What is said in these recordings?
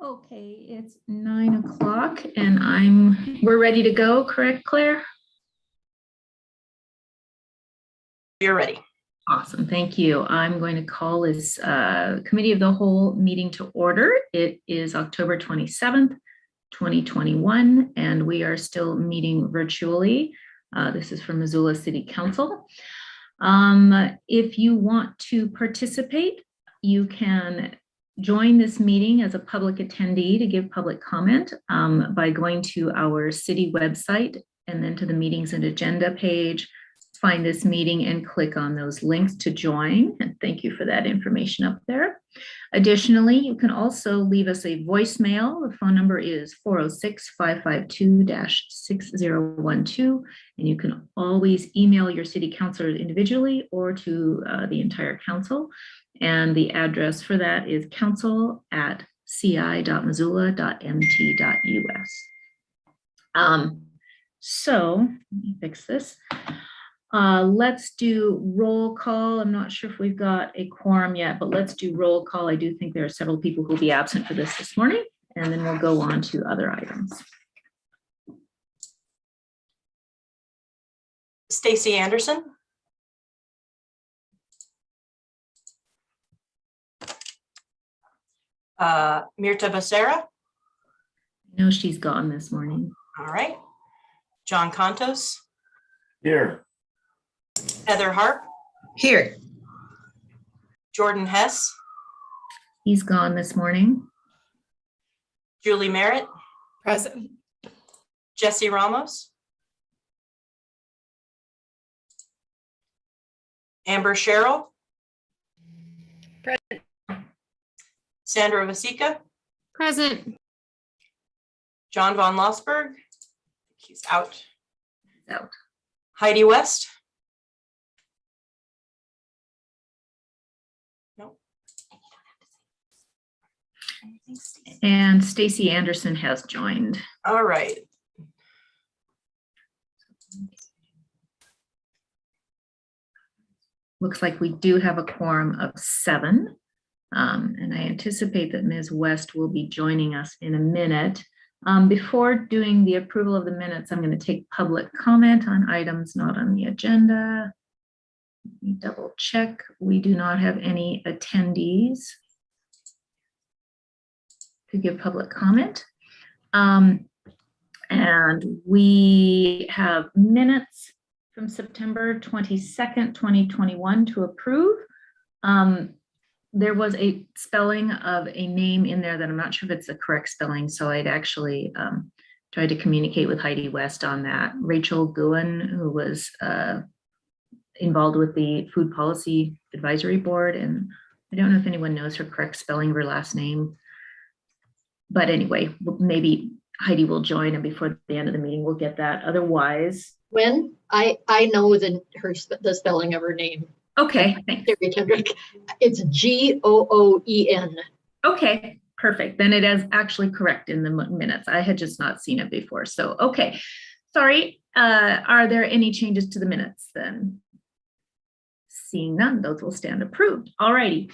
Okay, it's 9 o'clock and we're ready to go, correct, Claire? You're ready. Awesome, thank you. I'm going to call this Committee of the Whole meeting to order. It is October 27th, 2021, and we are still meeting virtually. This is from Missoula City Council. If you want to participate, you can join this meeting as a public attendee to give public comment by going to our city website and then to the meetings and agenda page, find this meeting and click on those links to join. And thank you for that information up there. Additionally, you can also leave us a voicemail. The phone number is 406-552-6012. And you can always email your city councilors individually or to the entire council. And the address for that is council@ci.missoula.mt.us. So let me fix this. Let's do roll call. I'm not sure if we've got a quorum yet, but let's do roll call. I do think there are several people who will be absent for this morning, and then we'll go on to other items. Stacy Anderson. Mirta Becerra. No, she's gone this morning. All right. John Contos. Here. Heather Harp. Here. Jordan Hess. He's gone this morning. Julie Merritt. Present. Jesse Ramos. Amber Sherrill. Present. Sandra Vasica. Present. John Von Lossberg. He's out. He's out. Heidi West. No. And Stacy Anderson has joined. All right. Looks like we do have a quorum of 7. And I anticipate that Ms. West will be joining us in a minute. Before doing the approval of the minutes, I'm going to take public comment on items not on the agenda. Let me double check. We do not have any attendees to give public comment. And we have minutes from September 22nd, 2021 to approve. There was a spelling of a name in there that I'm not sure if it's the correct spelling, so I'd actually tried to communicate with Heidi West on that. Rachel Guin, who was involved with the Food Policy Advisory Board, and I don't know if anyone knows her correct spelling of her last name. But anyway, maybe Heidi will join, and before the end of the meeting, we'll get that. Otherwise, When I know the spelling of her name. okay, thanks. Terry Kendrick. It's Gooen. Okay, perfect. Then it is actually correct in the minutes. I had just not seen it before. So, okay, sorry. Are there any changes to the minutes then? Seeing none, those will stand approved. All righty.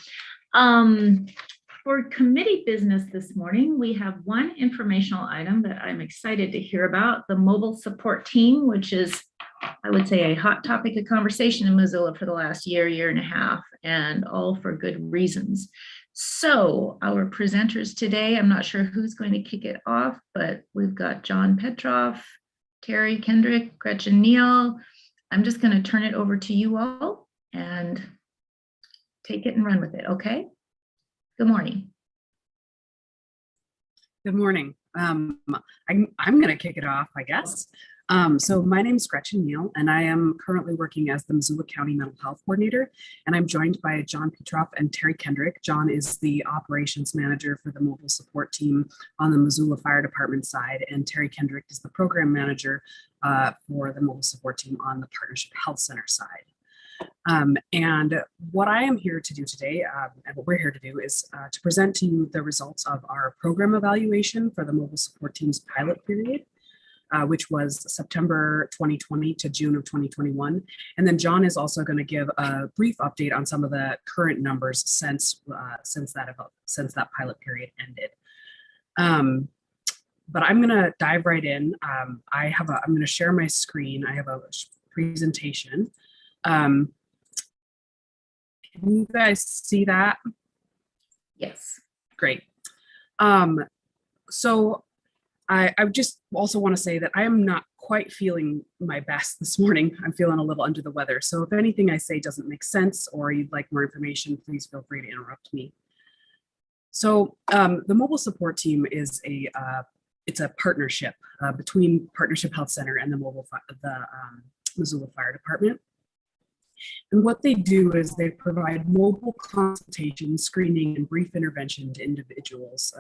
For committee business this morning, we have one informational item that I'm excited to hear about, the mobile support team, which is, I would say, a hot topic of conversation in Missoula for the last year and a half, and all for good reasons. So our presenters today, I'm not sure who's going to kick it off, but we've got John Petroff, Terry Kendrick, Gretchen Neal. I'm just going to turn it over to you all and take it and run with it, okay? Good morning. Good morning. I'm going to kick it off, I guess. So my name is Gretchen Neal, and I am currently working as the Missoula County Mental Health Coordinator, and I'm joined by John Petroff and Terry Kendrick. John is the operations manager for the mobile support team on the Missoula Fire Department side, and Terry Kendrick is the program manager for the mobile support team on the Partnership Health Center side. And what I am here to do today, and what we're here to do, is to present to you the results of our program evaluation for the mobile support team's pilot period, which was September 2020 to June of 2021. And then John is also going to give a brief update on some of the current numbers since that pilot period ended. But I'm going to dive right in. I'm going to share my screen. I have a presentation. Can you guys see that? Yes. Great. So I just also want to say that I am not quite feeling my best this morning. I'm feeling a little under the weather. So if anything I say doesn't make sense or you'd like more information, please feel free to interrupt me. So the mobile support team is it's a partnership between Partnership Health Center and the Missoula Fire Department. And what they do is they provide mobile consultation, screening, and brief intervention to individuals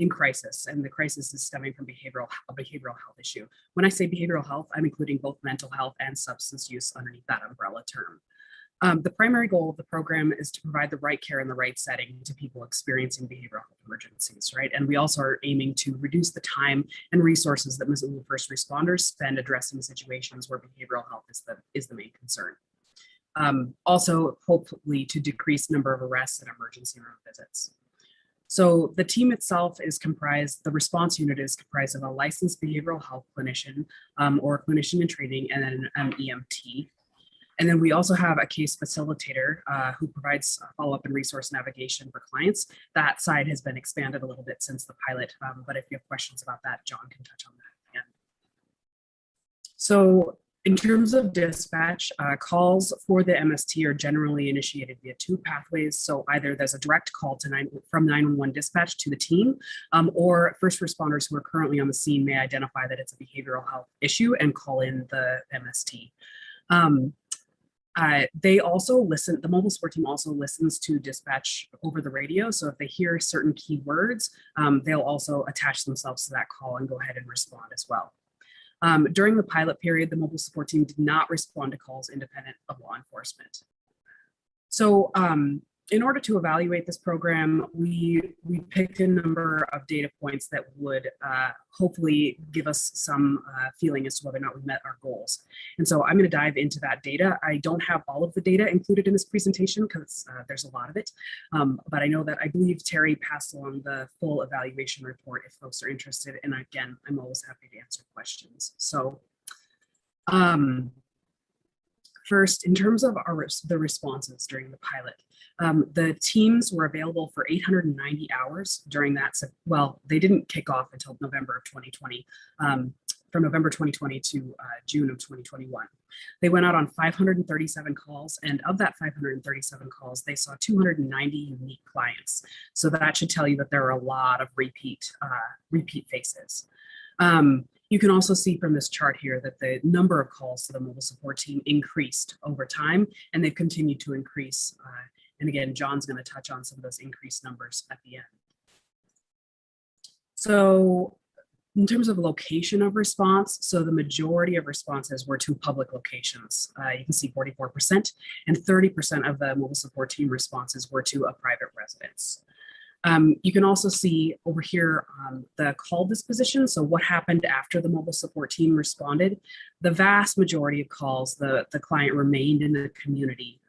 in crisis. And the crisis is stemming from a behavioral health issue. When I say behavioral health, I'm including both mental health and substance use underneath that umbrella term. The primary goal of the program is to provide the right care in the right setting to people experiencing behavioral health emergencies, right? And we also are aiming to reduce the time and resources that Missoula first responders spend addressing situations where behavioral health is the main concern. Also, hopefully, to decrease number of arrests and emergency room visits. So the team itself is comprised, the response unit is comprised of a licensed behavioral health clinician or a clinician in training, and then an EMT. And then we also have a case facilitator who provides follow-up and resource navigation for clients. That side has been expanded a little bit since the pilot, but if you have questions about that, John can touch on that again. So in terms of dispatch, calls for the MST are generally initiated via two pathways. So either there's a direct call from 911 dispatch to the team, or first responders who are currently on the scene may identify that it's a behavioral health issue and call in the MST. They also listen, the mobile support team also listens to dispatch over the radio. So if they hear certain keywords, they'll also attach themselves to that call and go ahead and respond as well. During the pilot period, the mobile support team did not respond to calls independent of law enforcement. So in order to evaluate this program, we picked a number of data points that would hopefully give us some feeling as to whether or not we met our goals. And so I'm going to dive into that data. I don't have all of the data included in this presentation because there's a lot of it, but I know that I believe Terry passed along the full evaluation report if folks are interested. And again, I'm always happy to answer questions. So first, in terms of the responses during the pilot, the teams were available for 890 hours during that. Well, they didn't kick off until November of 2020, from November 2020 to June of 2021. They went out on 537 calls, and of that 537 calls, they saw 290 unique clients. So that should tell you that there are a lot of repeat faces. You can also see from this chart here that the number of calls to the mobile support team increased over time, and they've continued to increase. And again, John's going to touch on some of those increased numbers at the end. So in terms of location of response, so the majority of responses were to public locations. You can see 44%, and 30% of the mobile support team responses were to a private residence. You can also see over here the call disposition. So what happened after the mobile support team responded? The vast majority of calls, the client remained in the community.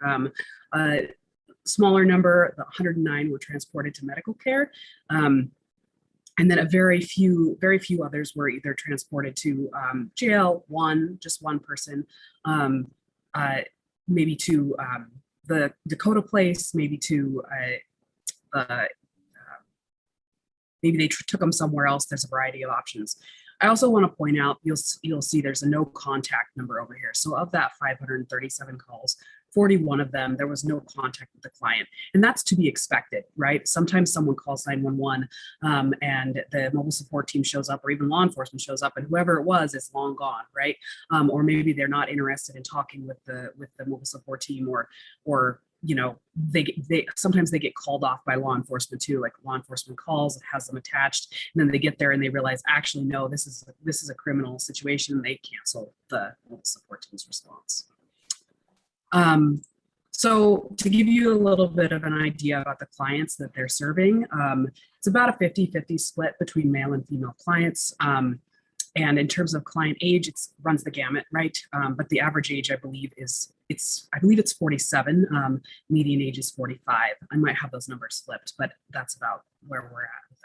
A smaller number, the 109, were transported to medical care. And then a very few others were either transported to jail, just one person, maybe to the Dakota place, maybe to maybe they took them somewhere else. There's a variety of options. I also want to point out, you'll see there's a no contact number over here. So of that 537 calls, 41 of them, there was no contact with the client. And that's to be expected, right? Sometimes someone calls 911 and the mobile support team shows up, or even law enforcement shows up, and whoever it was is long gone, right? Or maybe they're not interested in talking with the mobile support team, or you know, sometimes they get called off by law enforcement too. Like law enforcement calls, it has them attached, and then they get there and they realize, actually, no, this is a criminal situation. And they cancel the mobile support team's response. So to give you a little bit of an idea about the clients that they're serving, it's about a 50-50 split between male and female clients. And in terms of client age, it runs the gamut, right? But the average age, I believe, it's 47. Median age is 45. I might have those numbers flipped, but that's about where we're at with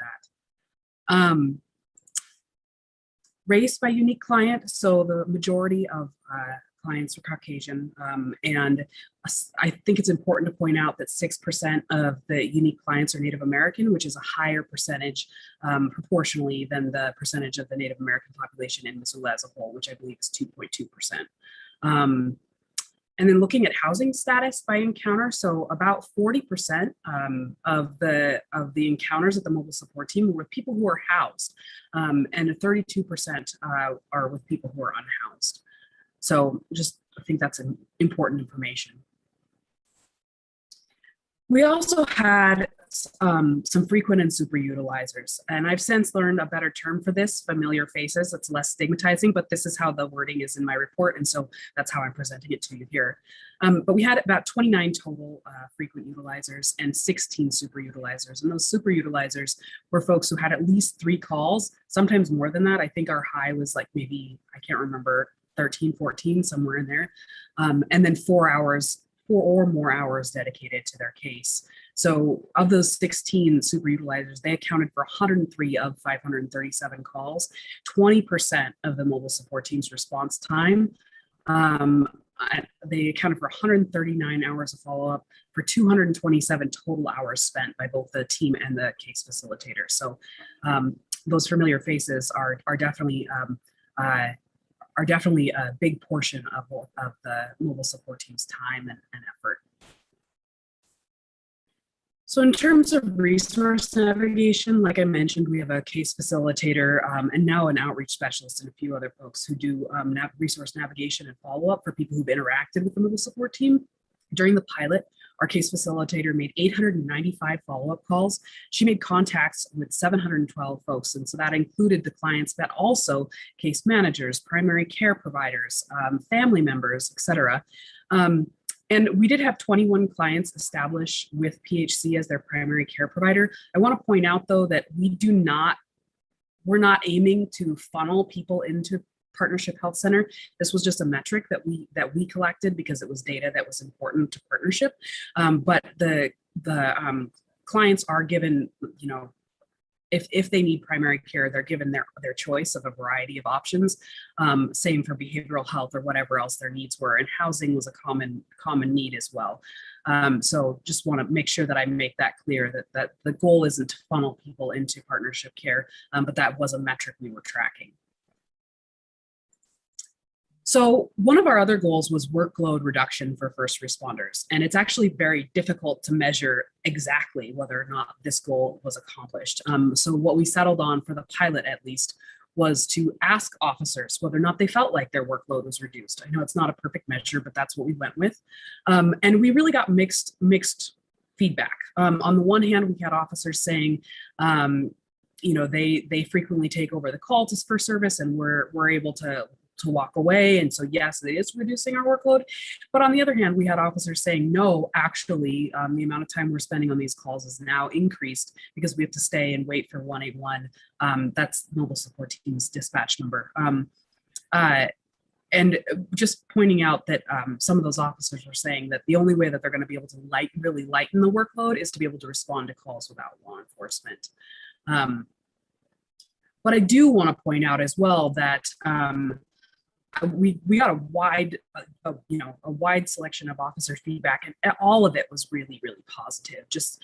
that. Race by unique client. So the majority of clients are Caucasian. And I think it's important to point out that 6% of the unique clients are Native American, which is a higher percentage proportionally than the percentage of the Native American population in Missoula as a whole, which I believe is 2.2%. And then looking at housing status by encounter, so about 40% of the encounters at the mobile support team were with people who are housed, and 32% are with people who are unhoused. So I think that's an important information. We also had some frequent and super utilizers, and I've since learned a better term for this, familiar faces. It's less stigmatizing, but this is how the wording is in my report, and so that's how I'm presenting it to you here. But we had about 29 total frequent utilizers and 16 super utilizers, and those super utilizers were folks who had at least 3 calls, sometimes more than that. I think our high was like maybe, I can't remember, 13, 14, somewhere in there, and then 4 or more hours dedicated to their case. So of those 16 super utilizers, they accounted for 103 of 537 calls, 20% of the mobile support team's response time. They accounted for 139 hours of follow-up, for 227 total hours spent by both the team and the case facilitator. So those familiar faces are definitely a big portion of the mobile support team's time and effort. So in terms of resource navigation, like I mentioned, we have a case facilitator and now an outreach specialist and a few other folks who do resource navigation and follow-up for people who've interacted with the mobile support team. During the pilot, our case facilitator made 895 follow-up calls. She made contacts with 712 folks, and so that included the clients, but also case managers, primary care providers, family members, et cetera. And we did have 21 clients establish with PHC as their primary care provider. I want to point out, though, that we're not aiming to funnel people into Partnership Health Center. This was just a metric that we collected because it was data that was important to partnership. But the clients are given, you know, if they need primary care, they're given their choice of a variety of options. Same for behavioral health or whatever else their needs were, and housing was a common need as well. So just want to make sure that I make that clear that the goal isn't to funnel people into partnership care, but that was a metric we were tracking. So one of our other goals was workload reduction for first responders. And it's actually very difficult to measure exactly whether or not this goal was accomplished. So what we settled on for the pilot, at least, was to ask officers whether or not they felt like their workload was reduced. I know it's not a perfect measure, but that's what we went with. And we really got mixed feedback. On the one hand, we had officers saying, they frequently take over the call for service, and we're able to walk away. And so, yes, it is reducing our workload. But on the other hand, we had officers saying, no, actually, the amount of time we're spending on these calls is now increased because we have to stay and wait for 181. That's mobile support team's dispatch number. And just pointing out that some of those officers were saying that the only way that they're going to be able to really lighten the workload is to be able to respond to calls without law enforcement. But I do want to point out as well that we got a wide selection of officer feedback, and all of it was really positive. Just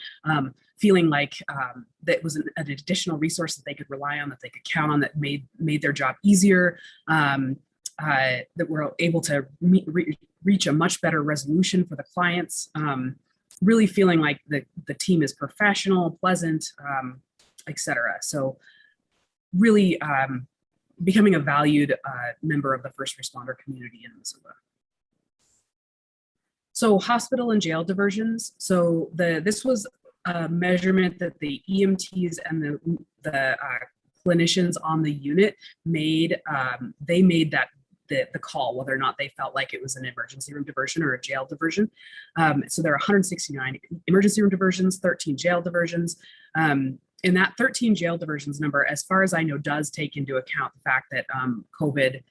feeling like that was an additional resource that they could rely on, that they could count on, that made their job easier. That we're able to reach a much better resolution for the clients. Really feeling like the team is professional, pleasant, etc. So really becoming a valued member of the first responder community in Missoula. So hospital and jail diversions. So this was a measurement that the EMTs and the clinicians on the unit made. They made that the call, whether or not they felt like it was an emergency room diversion or a jail diversion. So there are 169 emergency room diversions, 13 jail diversions. And that 13 jail diversions number, as far as I know, does take into account the fact that COVID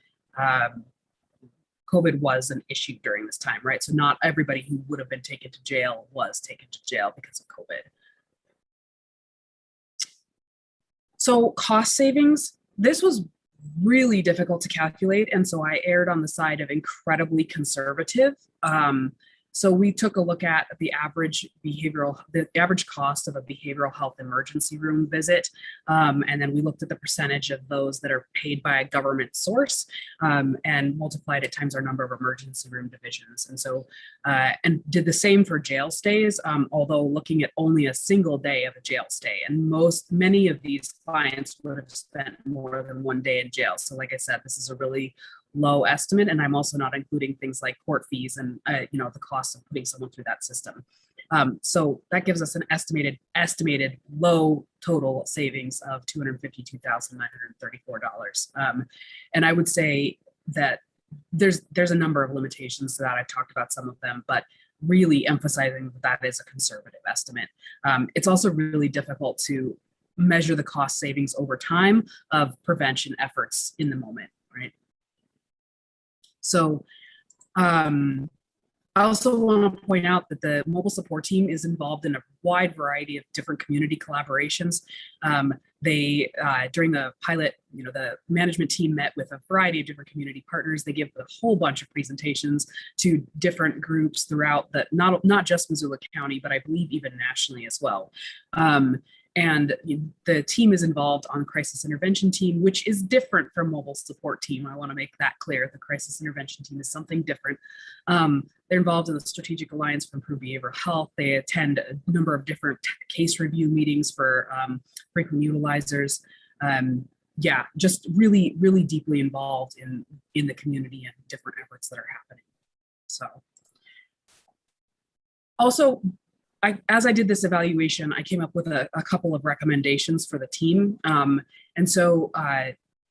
was an issue during this time, right? So not everybody who would have been taken to jail was taken to jail because of COVID. So cost savings, this was really difficult to calculate. And so I erred on the side of incredibly conservative. So we took a look at the average cost of a behavioral health emergency room visit. And then we looked at the percentage of those that are paid by a government source and multiplied it times our number of emergency room divisions. And so, and did the same for jail stays, although looking at only a single day of a jail stay. And many of these clients would have spent more than 1 day in jail. So like I said, this is a really low estimate, and I'm also not including things like court fees and the cost of putting someone through that system. So that gives us an estimated low total savings of $252,934. And I would say that there's a number of limitations to that. I've talked about some of them, but really emphasizing that is a conservative estimate. It's also really difficult to measure the cost savings over time of prevention efforts in the moment, right? So I also want to point out that the mobile support team is involved in a wide variety of different community collaborations. They, during the pilot, the management team met with a variety of different community partners. They give a whole bunch of presentations to different groups throughout not just Missoula County, but I believe even nationally as well. And the team is involved on crisis intervention team, which is different from mobile support team. I want to make that clear. The crisis intervention team is something different. They're involved in the Strategic Alliance for Improved Behavioral Health. They attend a number of different case review meetings for frequent utilizers. Just really deeply involved in the community and different efforts that are happening. So also, as I did this evaluation, I came up with a couple of recommendations for the team. And so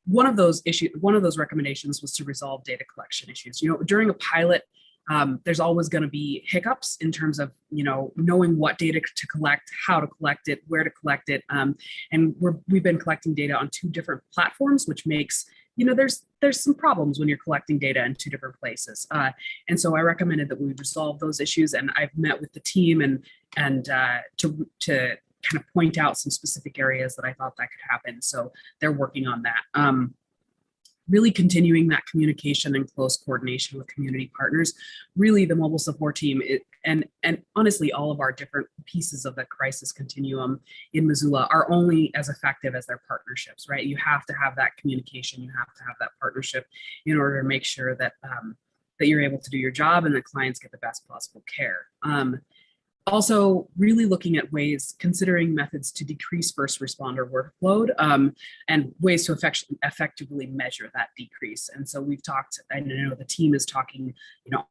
one of those recommendations was to resolve data collection issues. During a pilot, there's always going to be hiccups in terms of, knowing what data to collect, how to collect it, where to collect it. And we've been collecting data on 2 different platforms, which makes, there's some problems when you're collecting data in 2 different places. And so I recommended that we resolve those issues. And I've met with the team and to kind of point out some specific areas that I thought that could happen. So they're working on that. Really continuing that communication and close coordination with community partners. Really, the mobile support team and honestly, all of our different pieces of the crisis continuum in Missoula are only as effective as their partnerships, right? You have to have that communication, you have to have that partnership in order to make sure that that you're able to do your job and that clients get the best possible care. Also, really looking at ways, considering methods to decrease first responder workload, and ways to effectively measure that decrease. And so we've talked, I know the team is talking,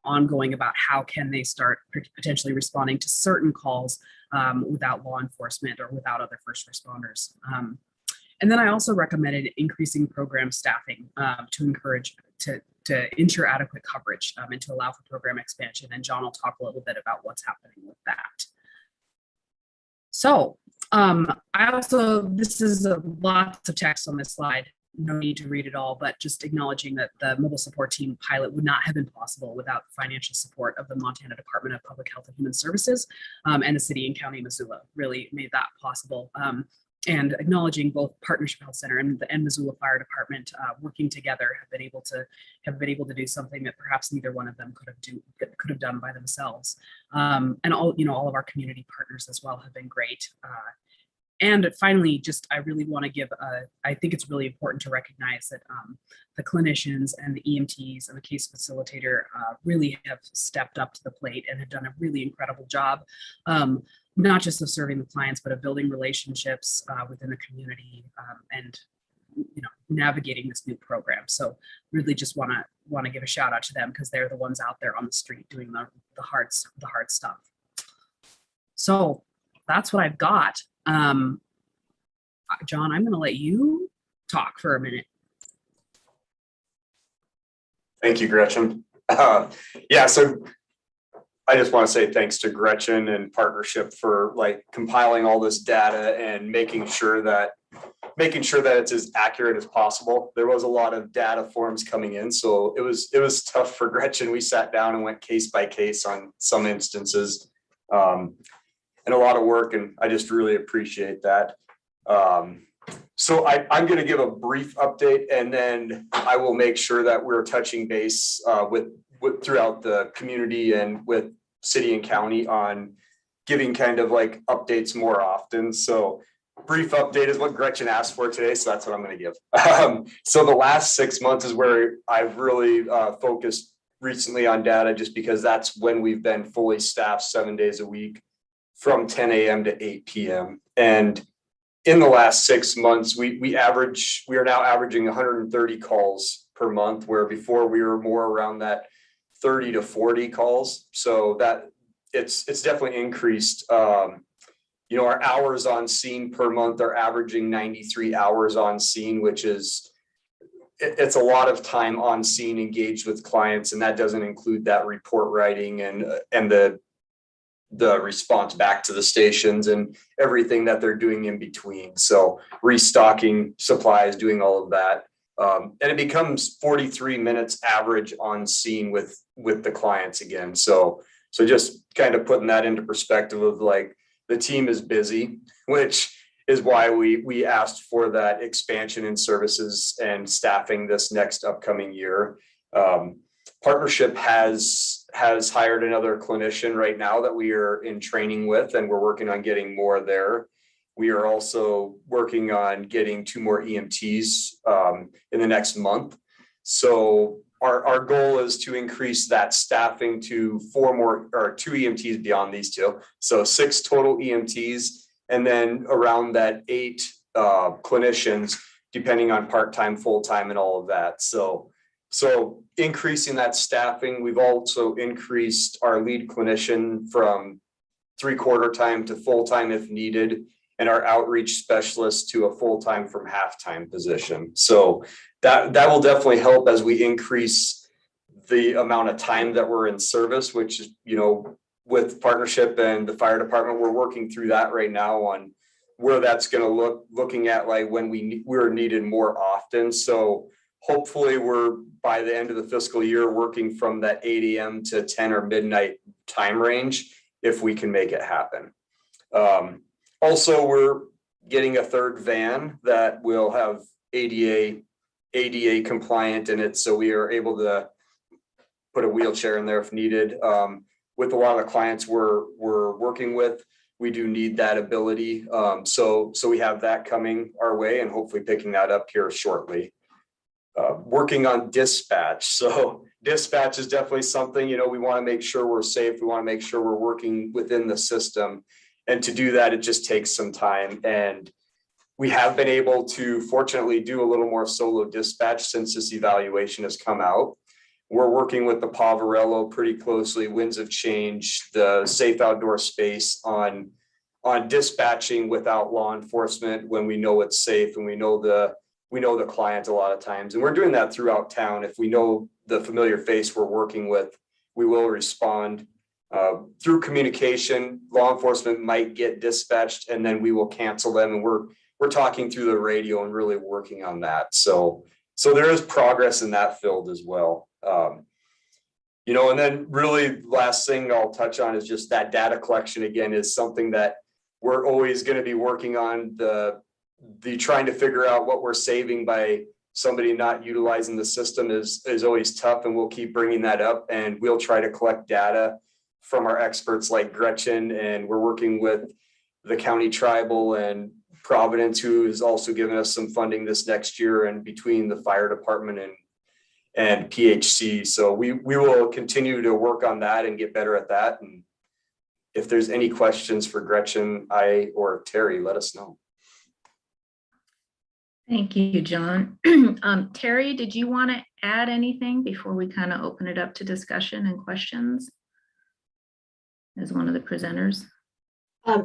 ongoing about how can they start potentially responding to certain calls without law enforcement or without other first responders. And then I also recommended increasing program staffing to encourage to ensure adequate coverage and to allow for program expansion. And John will talk a little bit about what's happening with that. So this is lots of text on this slide. No need to read it all, but just acknowledging that the mobile support team pilot would not have been possible without the financial support of the Montana Department of Public Health and Human Services and the city and county of Missoula really made that possible. And acknowledging both Partnership Health Center and the Missoula Fire Department working together have been able to do something that perhaps neither one of them could have done by themselves. And all of our community partners as well have been great. And finally, I really want to give, I think it's really important to recognize that the clinicians and the EMTs and the case facilitator really have stepped up to the plate and have done a really incredible job, not just of serving the clients, but of building relationships within the community and navigating this new program. So really just want to give a shout out to them because they're the ones out there on the street doing the hard stuff. So that's what I've got. John, I'm going to let you talk for a minute. Thank you, Gretchen. Yeah, so I just want to say thanks to Gretchen and Partnership for compiling all this data and making sure that it's as accurate as possible. There was a lot of data forms coming in, so it was tough for Gretchen. We sat down and went case by case on some instances. And a lot of work, and I just really appreciate that. So I'm going to give a brief update, and then I will make sure that we're touching base with throughout the community and with city and county on giving kind of updates more often. So brief update is what Gretchen asked for today, so that's what I'm going to give. So the last 6 months is where I've really focused recently on data, just because that's when we've been fully staffed 7 days a week, from 10 a.m. to 8 p.m. And in the last 6 months, we are now averaging 130 calls per month, where before we were more around that 30 to 40 calls. So that it's definitely increased. Our hours on scene per month are averaging 93 hours on scene, which is it's a lot of time on scene engaged with clients, and that doesn't include that report writing and the response back to the stations and everything that they're doing in between. So restocking supplies, doing all of that. And it becomes 43 minutes average on scene with the clients again. So just kind of putting that into perspective of the team is busy, which is why we asked for that expansion in services and staffing this next upcoming year. Partnership has hired another clinician right now that we are in training with, and we're working on getting more there. We are also working on getting 2 more EMTs in the next month. So our goal is to increase that staffing to 2 EMTs beyond these 2. So 6 total EMTs, and then around that 8 clinicians, depending on part-time, full-time, and all of that. So increasing that staffing, we've also increased our lead clinician from 3/4 time to full-time if needed, and our outreach specialist to a full-time from half-time position. So that will definitely help as we increase the amount of time that we're in service, which is, with Partnership and the fire department, we're working through that right now on where that's going to looking at when we're needed more often. So hopefully we're, by the end of the fiscal year, working from that 8 a.m. to 10 or midnight time range, if we can make it happen. Also, we're getting a 3rd van that will have ADA compliant in it, so we are able to put a wheelchair in there if needed. With a lot of the clients we're working with, we do need that ability. So we have that coming our way, and hopefully picking that up here shortly. working on dispatch. So dispatch is definitely something, we want to make sure we're safe. We want to make sure we're working within the system. And to do that, it just takes some time. And we have been able to fortunately do a little more solo dispatch since this evaluation has come out. We're working with the Poverello pretty closely. Winds of Change, the Safe Outdoor Space on dispatching without law enforcement when we know it's safe and we know the client a lot of times. And we're doing that throughout town. If we know the familiar face we're working with, we will respond through communication. Law enforcement might get dispatched and then we will cancel them. And we're talking through the radio and really working on that. So there is progress in that field as well. And then really last thing I'll touch on is just that data collection again is something that we're always going to be working on, the trying to figure out what we're saving by somebody not utilizing the system is always tough, and we'll keep bringing that up, and we'll try to collect data from our experts like Gretchen, and we're working with the county tribal and Providence, who is also giving us some funding this next year, and between the fire department and PHC. So we will continue to work on that and get better at that. And if there's any questions for Gretchen, or Terry, let us know. Thank you, John. Terry, did you want to add anything before we kind of open it up to discussion and questions as one of the presenters?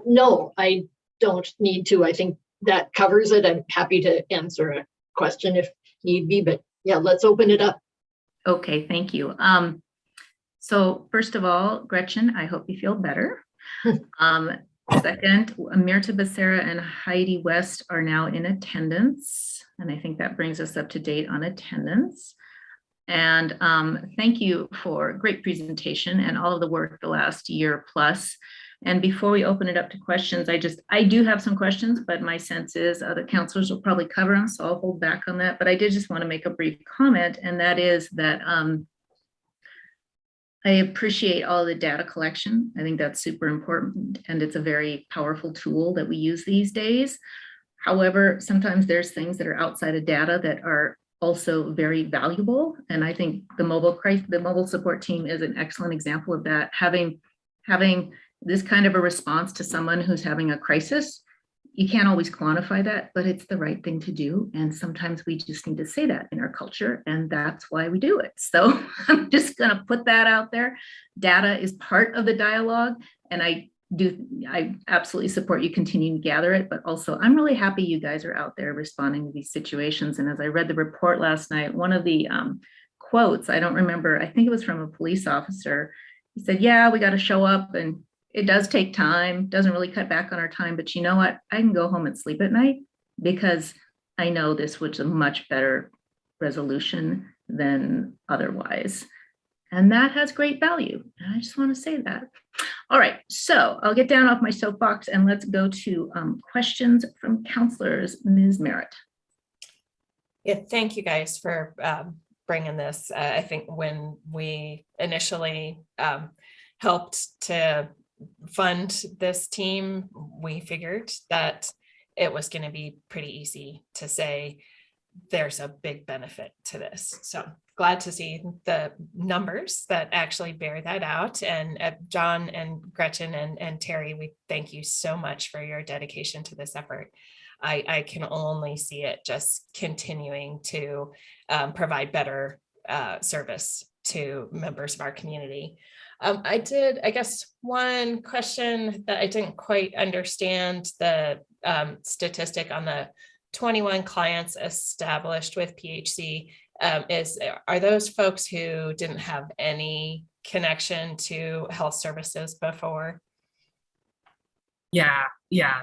No, I don't need to. I think that covers it. I'm happy to answer a question if need be, but yeah, let's open it up. Okay, thank you. So first of all, Gretchen, I hope you feel better. Second, Amirta Becerra and Heidi West are now in attendance, and I think that brings us up to date on attendance. And thank you for a great presentation and all of the work the last year plus. And before we open it up to questions, I do have some questions, but my sense is other counselors will probably cover them, so I'll hold back on that. But I did just want to make a brief comment, and that is that I appreciate all the data collection. I think that's super important, and it's a very powerful tool that we use these days. However, sometimes there's things that are outside of data that are also very valuable. And I think the mobile support team is an excellent example of that. Having this kind of a response to someone who's having a crisis, you can't always quantify that, but it's the right thing to do. And sometimes we just need to say that in our culture, and that's why we do it. So I'm just going to put that out there. Data is part of the dialogue, and I absolutely support you continuing to gather it, but also I'm really happy you guys are out there responding to these situations. And as I read the report last night, one of the quotes, I don't remember, I think it was from a police officer. He said, yeah, we got to show up, and it does take time, doesn't really cut back on our time, but you know what? I can go home and sleep at night because I know this was a much better resolution than otherwise. And that has great value. And I just want to say that. All right, so I'll get down off my soapbox and let's go to questions from counselors. Ms. Merritt. Yeah, thank you guys for bringing this. I think when we initially helped to fund this team, we figured that it was going to be pretty easy to say there's a big benefit to this. So glad to see the numbers that actually bear that out. And John and Gretchen and Terry, we thank you so much for your dedication to this effort. I can only see it just continuing to provide better service to members of our community. I guess one question that I didn't quite understand, the statistic on the 21 clients established with PHC, are those folks who didn't have any connection to health services before? Yeah,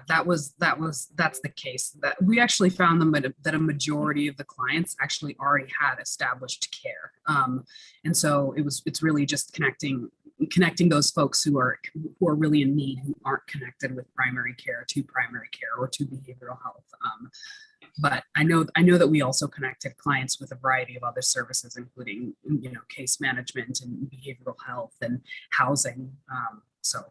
that's the case. That we actually found that a majority of the clients actually already had established care, and so it's really just connecting those folks who are really in need, who aren't connected with primary care or to behavioral health. But I know that we also connected clients with a variety of other services, including case management and behavioral health and housing. So.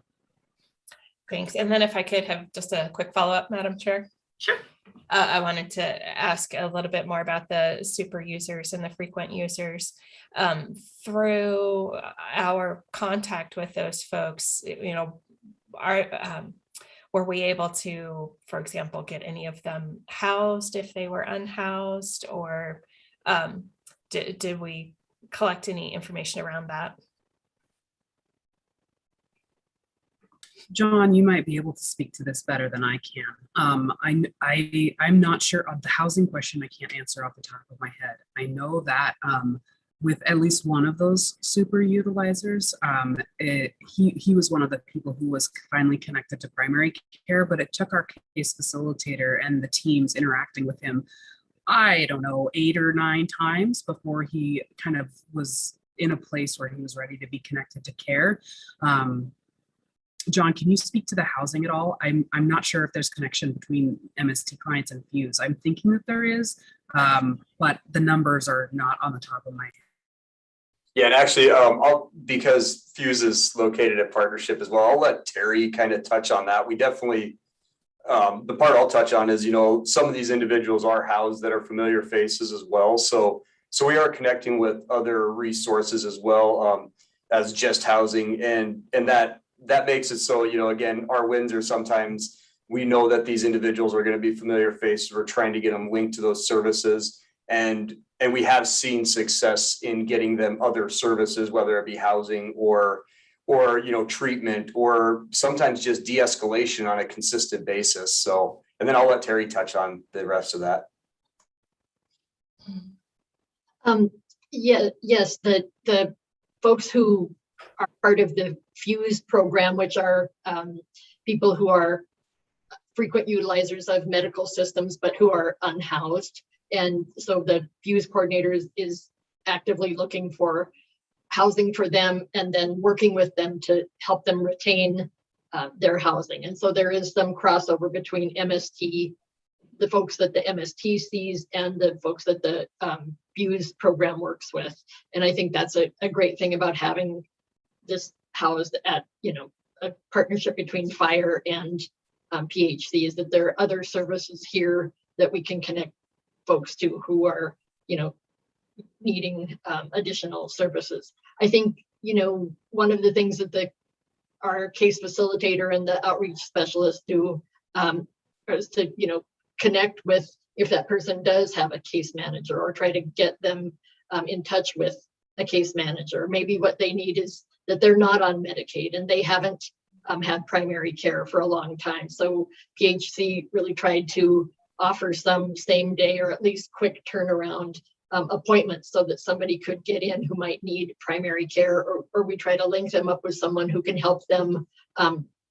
Thanks. And then if I could have just a quick follow-up, Madam Chair. Sure. I wanted to ask a little bit more about the super users and the frequent users. Through our contact with those folks, were we able to, for example, get any of them housed if they were unhoused, or did we collect any information around that? John, you might be able to speak to this better than I can. I'm not sure of the housing question. I can't answer off the top of my head. I know that with at least one of those super utilizers, he was one of the people who was finally connected to primary care, but it took our case facilitator and the teams interacting with him, I don't know, 8 or 9 times before he kind of was in a place where he was ready to be connected to care. John, can you speak to the housing at all? I'm not sure if there's connection between MST clients and Fuse. I'm thinking that there is, but the numbers are not on the top of my head. Yeah, and actually, because Fuse is located at Partnership as well, I'll let Terry kind of touch on that. We definitely, the part I'll touch on is, some of these individuals are housed that are familiar faces as well. So we are connecting with other resources as well as just housing, and that makes it so, again, our wins are sometimes we know that these individuals are going to be familiar faces. We're trying to get them linked to those services, and we have seen success in getting them other services, whether it be housing or treatment, or sometimes just de-escalation on a consistent basis. So, and then I'll let Terry touch on the rest of that. Yes, the folks who are part of the Fuse program, which are people who are frequent utilizers of medical systems, but who are unhoused. And so the Fuse coordinator is actively looking for housing for them and then working with them to help them retain their housing. And so there is some crossover between MST, the folks that the MST sees, and the folks that the Fuse program works with. And I think that's a great thing about having this housed at, a partnership between fire and PHC, is that there are other services here that we can connect folks to who are, needing additional services. I think, one of the things that our case facilitator and the outreach specialist do is to, connect with, if that person does have a case manager, or try to get them in touch with a case manager. Maybe what they need is that they're not on Medicaid and they haven't had primary care for a long time. So PHC really tried to offer some same day or at least quick turnaround appointments so that somebody could get in who might need primary care, or we try to link them up with someone who can help them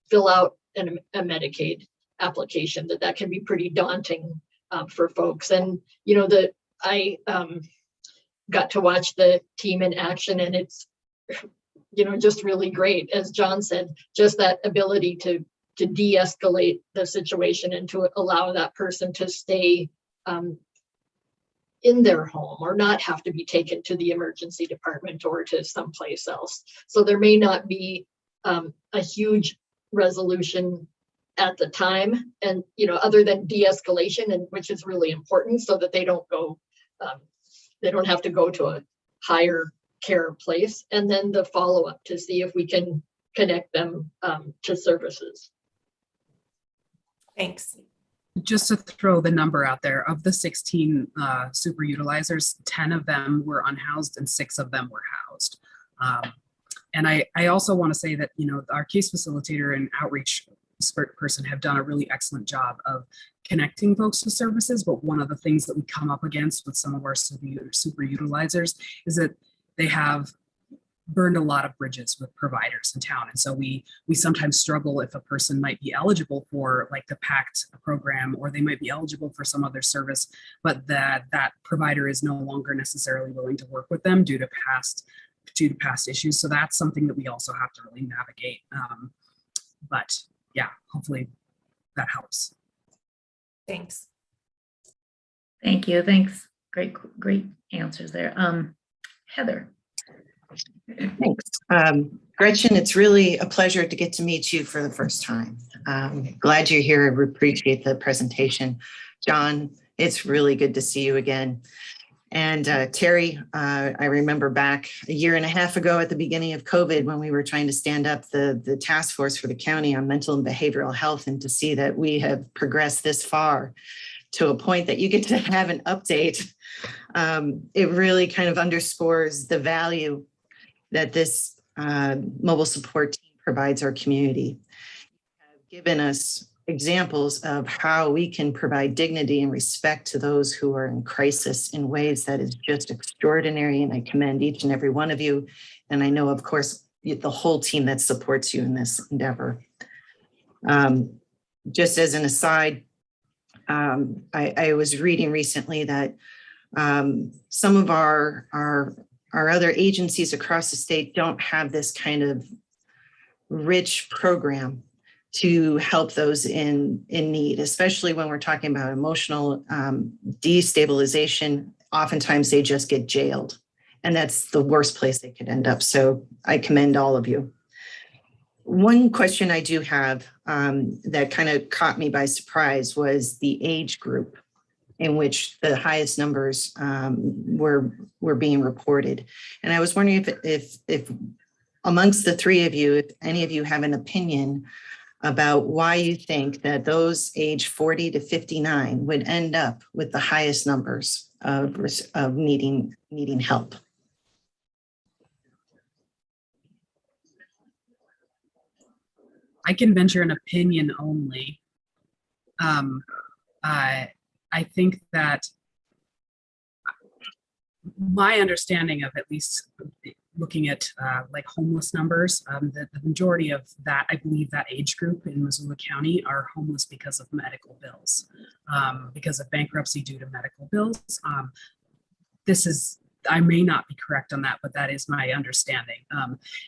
fill out a Medicaid application. That can be pretty daunting for folks. And, I got to watch the team in action, and it's, just really great. As John said, just that ability to de-escalate the situation and to allow that person to stay in their home, or not have to be taken to the emergency department or to someplace else. So there may not be a huge resolution at the time, and other than de-escalation, and which is really important, so that they don't go, they don't have to go to a higher care place, and then the follow-up to see if we can connect them to services. Thanks. Just to throw the number out there, of the 16 super utilizers, 10 of them were unhoused and 6 of them were housed. And I also want to say that, our case facilitator and outreach person have done a really excellent job of connecting folks to services. But one of the things that we come up against with some of our super utilizers is that they have burned a lot of bridges with providers in town. And so we sometimes struggle if a person might be eligible for like the PACT program, or they might be eligible for some other service, but that provider is no longer necessarily willing to work with them due to past issues. So that's something that we also have to really navigate. But yeah, hopefully that helps. Thanks. Thank you. Thanks. Great answers there. Heather. Thanks. Gretchen, it's really a pleasure to get to meet you for the first time. Glad you're here. I appreciate the presentation. John, it's really good to see you again. And Terry, I remember back a year and a half ago at the beginning of COVID when we were trying to stand up the task force for the county on mental and behavioral health, and to see that we have progressed this far to a point that you get to have an update. It really kind of underscores the value that this mobile support team provides our community. Have given us examples of how we can provide dignity and respect to those who are in crisis in ways that is just extraordinary. And I commend each and every one of you. And I know, of course, the whole team that supports you in this endeavor. Just as an aside, I was reading recently that some of our other agencies across the state don't have this kind of rich program to help those in need, especially when we're talking about emotional destabilization. Oftentimes they just get jailed, and that's the worst place they could end up. So I commend all of you. One question I do have that kind of caught me by surprise was the age group in which the highest numbers were being reported. And I was wondering if amongst the three of you, if any of you have an opinion about why you think that those age 40 to 59 would end up with the highest numbers of needing help. I can venture an opinion only. I think that my understanding of, at least looking at like homeless numbers, the majority of that, I believe that age group in Missoula County are homeless because of medical bills, because of bankruptcy due to medical bills. I may not be correct on that, but that is my understanding.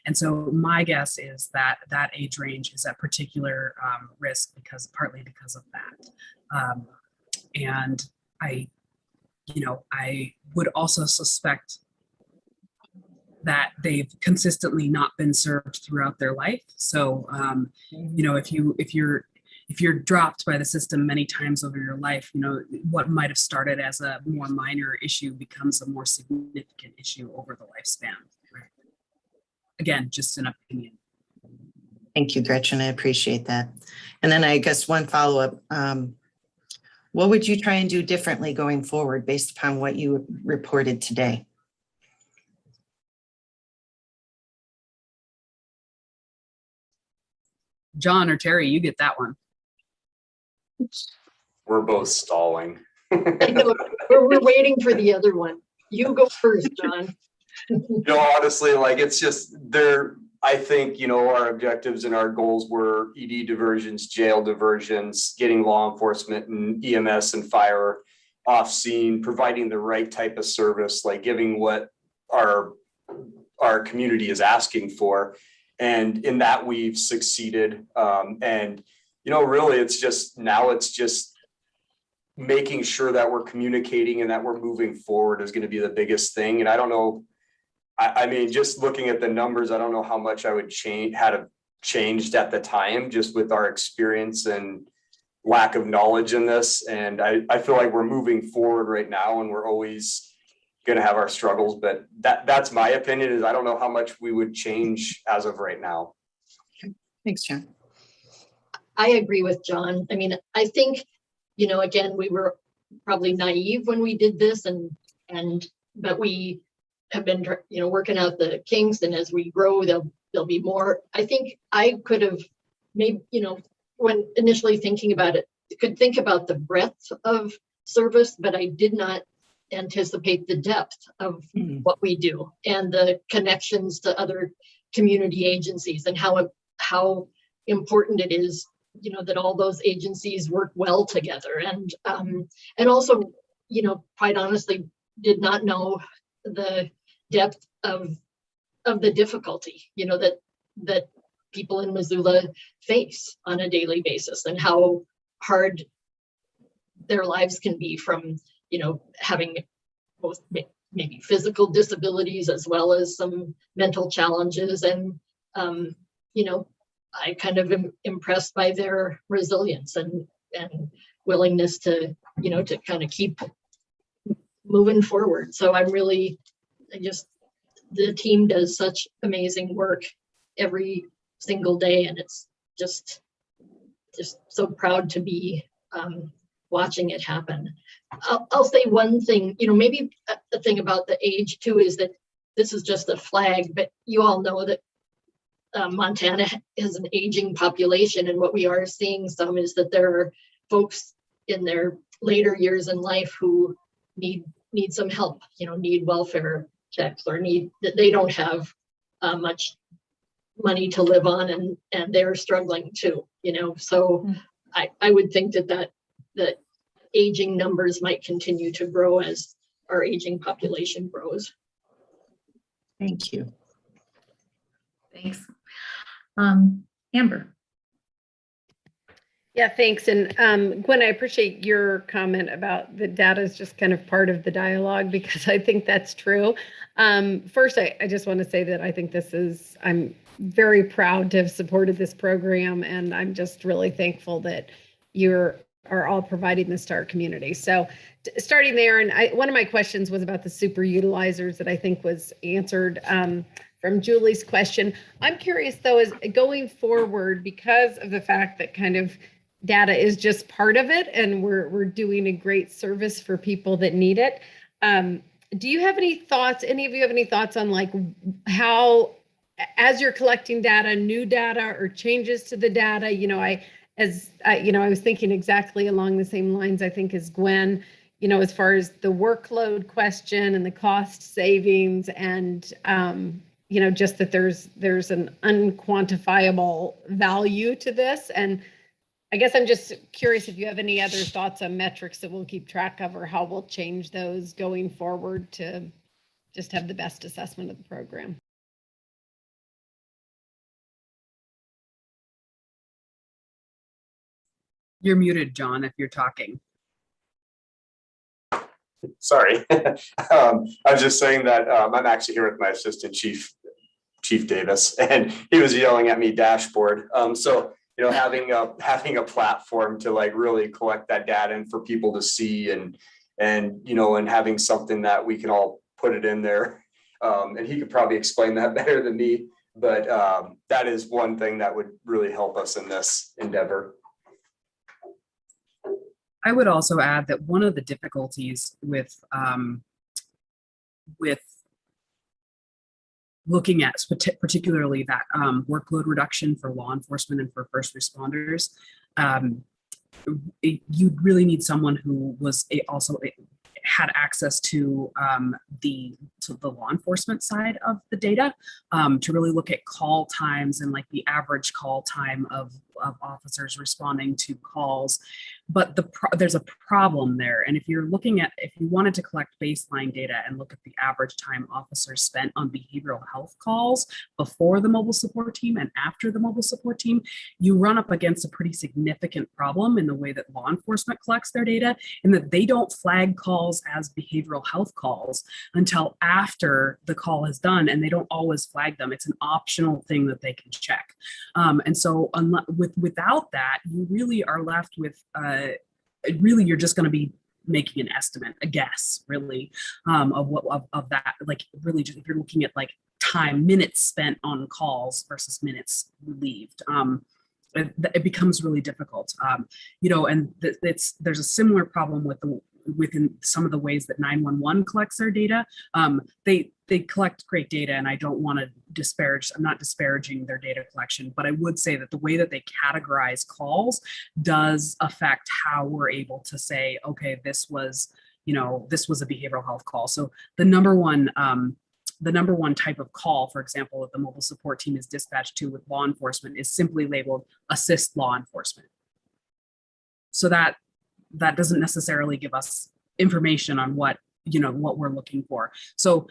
And so my guess is that that age range is at particular risk partly because of that. And I would also suspect that they've consistently not been served throughout their life. So, if you're dropped by the system many times over your life, what might have started as a more minor issue becomes a more significant issue over the lifespan. Again, just an opinion. Thank you, Gretchen. I appreciate that. And then I guess one follow-up. What would you try and do differently going forward based upon what you reported today? John or Terry, you get that one. We're both stalling. I know, we're waiting for the other one. You go first, John. Honestly, like it's just there. I think, our objectives and our goals were ED diversions, jail diversions, getting law enforcement and EMS and fire off scene, providing the right type of service, like giving what our community is asking for. And in that we've succeeded. And really it's just making sure that we're communicating and that we're moving forward is going to be the biggest thing. And I don't know, I mean, just looking at the numbers, I don't know how much I would had changed at the time, just with our experience and lack of knowledge in this. And I feel like we're moving forward right now, and we're always going to have our struggles. But that's my opinion, is I don't know how much we would change as of right now. Thanks, John. I agree with John. I mean, I think, again, we were probably naive when we did this, but we have been, working out the kinks, and as we grow, there'll be more. I think I could have maybe, when initially thinking about it, could think about the breadth of service, but I did not anticipate the depth of what we do and the connections to other community agencies, and how important it is, that all those agencies work well together. And also, quite honestly, did not know the depth of the difficulty, that people in Missoula face on a daily basis, and how hard their lives can be from, having both maybe physical disabilities as well as some mental challenges. And you know, I kind of am impressed by their resilience and willingness to, you know, to kind of keep moving forward. So the team does such amazing work every single day, and it's just so proud to be watching it happen. I'll say one thing, you know, maybe the thing about the age too is that this is just a flag, but you all know that Montana has an aging population, and what we are seeing some is that there are folks in their later years in life who need some help, you know, need welfare checks, or need that they don't have much money to live on, and they're struggling too, you know. So I would think that aging numbers might continue to grow as our aging population grows. Thank you. Thanks. Amber. Yeah, thanks. And Gwen, I appreciate your comment about the data is just kind of part of the dialogue, because I think that's true. First, I just want to say that I think I'm very proud to have supported this program, and I'm just really thankful that you are all providing this to our community. So starting there, and one of my questions was about the super utilizers that I think was answered from Julie's question. I'm curious though, is going forward, because of the fact that kind of data is just part of it, and we're doing a great service for people that need it. Do you have any thoughts, any of you have any thoughts on like how, as you're collecting data, new data or changes to the data, you know, I was thinking exactly along the same lines, I think, as Gwen, you know, as far as the workload question and the cost savings, and, you know, just that there's an unquantifiable value to this. And I guess I'm just curious if you have any other thoughts on metrics that we'll keep track of, or how we'll change those going forward to just have the best assessment of the program. You're muted, John, if you're talking. Sorry. I was just saying that I'm actually here with my assistant chief Davis, and he was yelling at me dashboard. So, you know, having a platform to like really collect that data and for people to see, and you know, and having something that we can all put it in there. And he could probably explain that better than me, but that is one thing that would really help us in this endeavor. I would also add that one of the difficulties with looking at particularly that workload reduction for law enforcement and for first responders, you'd really need someone who was also had access to the law enforcement side of the data, to really look at call times and like the average call time of officers responding to calls. But there's a problem there. And if you wanted to collect baseline data and look at the average time officers spent on behavioral health calls before the mobile support team and after the mobile support team, you run up against a pretty significant problem in the way that law enforcement collects their data, in that they don't flag calls as behavioral health calls until after the call is done, and they don't always flag them. It's an optional thing that they can check. And so without that, you really are left with really you're just going to be making an estimate, a guess, really, of that. Like really, just if you're looking at like minutes spent on calls versus minutes relieved, it becomes really difficult. You know, and there's a similar problem within some of the ways that 911 collects their data. They collect great data, and I don't want to disparage, I'm not disparaging their data collection, but I would say that the way that they categorize calls does affect how we're able to say, okay, this was a behavioral health call. So the number one type of call, for example, that the mobile support team is dispatched to with law enforcement is simply labeled assist law enforcement. So that doesn't necessarily give us information on what we're looking for. So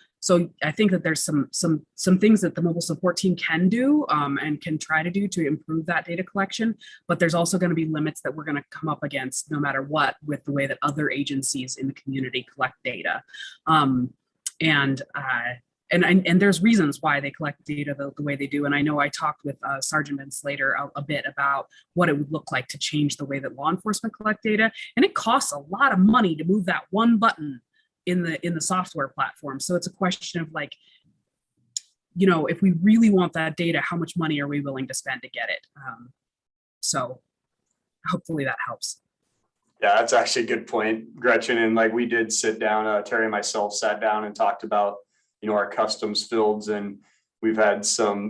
I think that there's some things that the mobile support team can do and can try to do to improve that data collection, but there's also going to be limits that we're going to come up against no matter what with the way that other agencies in the community collect data. And and there's reasons why they collect data the way they do. And I know I talked with Sergeant Vince Slater a bit about what it would look like to change the way that law enforcement collect data. And it costs a lot of money to move that one button in the software platform. So it's a question of like, you know, if we really want that data, how much money are we willing to spend to get it? So hopefully that helps. Yeah, that's actually a good point, Gretchen. And like we did sit down, Terry and myself sat down and talked about, you know, our customs fields, and we've had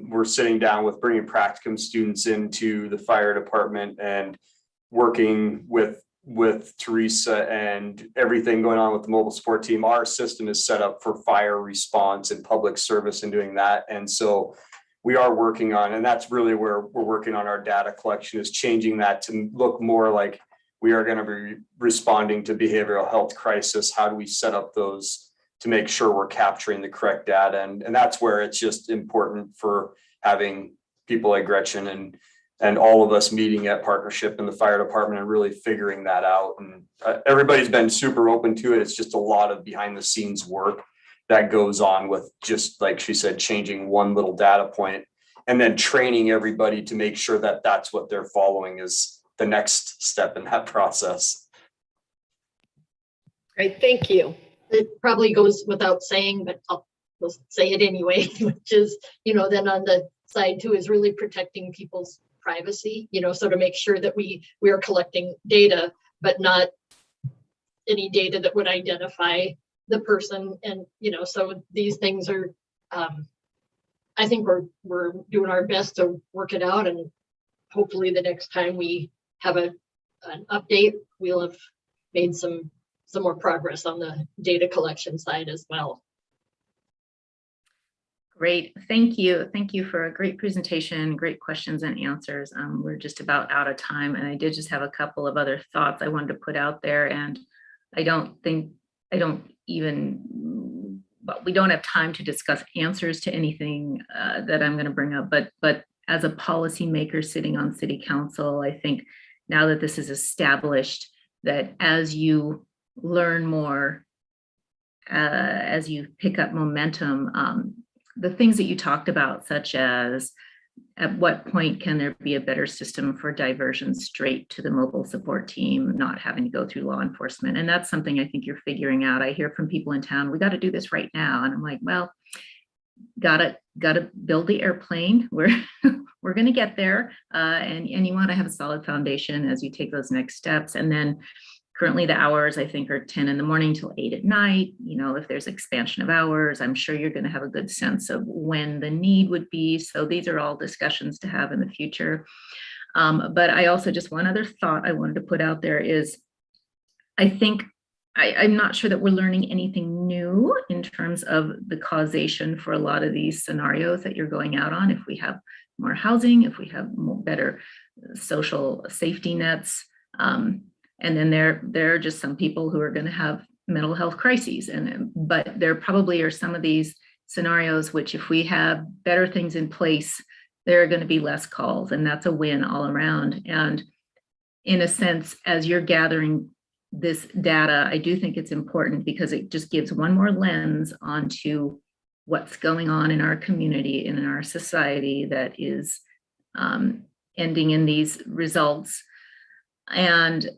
we're sitting down with bringing practicum students into the fire department and working with Teresa and everything going on with the mobile support team. Our system is set up for fire response and public service and doing that. And so we are working on, and that's really where we're working on our data collection, is changing that to look more like we are going to be responding to behavioral health crisis. How do we set up those to make sure we're capturing the correct data? And that's where it's just important for having people like Gretchen and all of us meeting at partnership in the fire department and really figuring that out. And everybody's been super open to it. It's just a lot of behind the scenes work that goes on with, just like she said, changing one little data point and then training everybody to make sure that that's what they're following is the next step in that process. Great, thank you. It probably goes without saying, but I'll say it anyway, which is, you know, then on the side too is really protecting people's privacy, you know, so to make sure that we are collecting data, but not any data that would identify the person. And, you know, so these things are, I think we're doing our best to work it out, and hopefully the next time we have an update, we'll have made some more progress on the data collection side as well. Great, thank you. Thank you for a great presentation, great questions and answers. We're just about out of time, and I did just have a couple of other thoughts I wanted to put out there, and we don't have time to discuss answers to anything that I'm going to bring up, but as a policymaker sitting on city council, I think now that this is established, that as you learn more, as you pick up momentum, the things that you talked about, such as at what point can there be a better system for diversion straight to the mobile support team, not having to go through law enforcement. And that's something I think you're figuring out. I hear from people in town, we got to do this right now. And I'm like, well, gotta build the airplane. We're going to get there. And you want to have a solid foundation as you take those next steps. And then currently the hours, I think, are 10 in the morning till 8 at night. You know, if there's expansion of hours, I'm sure you're going to have a good sense of when the need would be. So these are all discussions to have in the future. But I also, just one other thought I wanted to put out there is, I think I'm not sure that we're learning anything new in terms of the causation for a lot of these scenarios that you're going out on. If we have more housing, if we have better social safety nets, and then there are just some people who are going to have mental health crises. But there probably are some of these scenarios which, if we have better things in place, there are going to be less calls, and that's a win all around. And in a sense, as you're gathering this data, I do think it's important because it just gives one more lens onto what's going on in our community and in our society that is ending in these results. And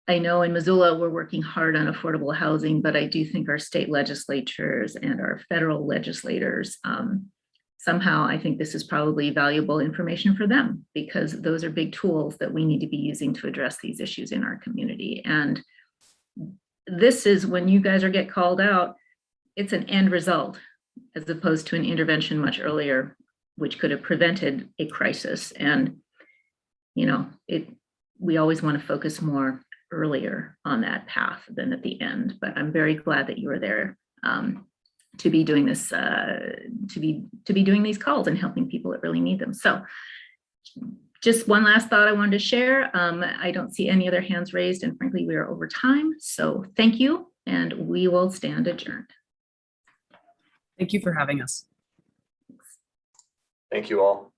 I know in Missoula, we're working hard on affordable housing, but I do think our state legislatures and our federal legislators, somehow I think this is probably valuable information for them, because those are big tools that we need to be using to address these issues in our community. And this is when you guys get called out, it's an end result as opposed to an intervention much earlier, which could have prevented a crisis. And, you know, we always want to focus more earlier on that path than at the end. But I'm very glad that you were there to be doing this, to be doing these calls and helping people that really need them. So just one last thought I wanted to share. I don't see any other hands raised, and frankly, we are over time. So thank you, and we will stand adjourned. Thank you for having us. Thank you all.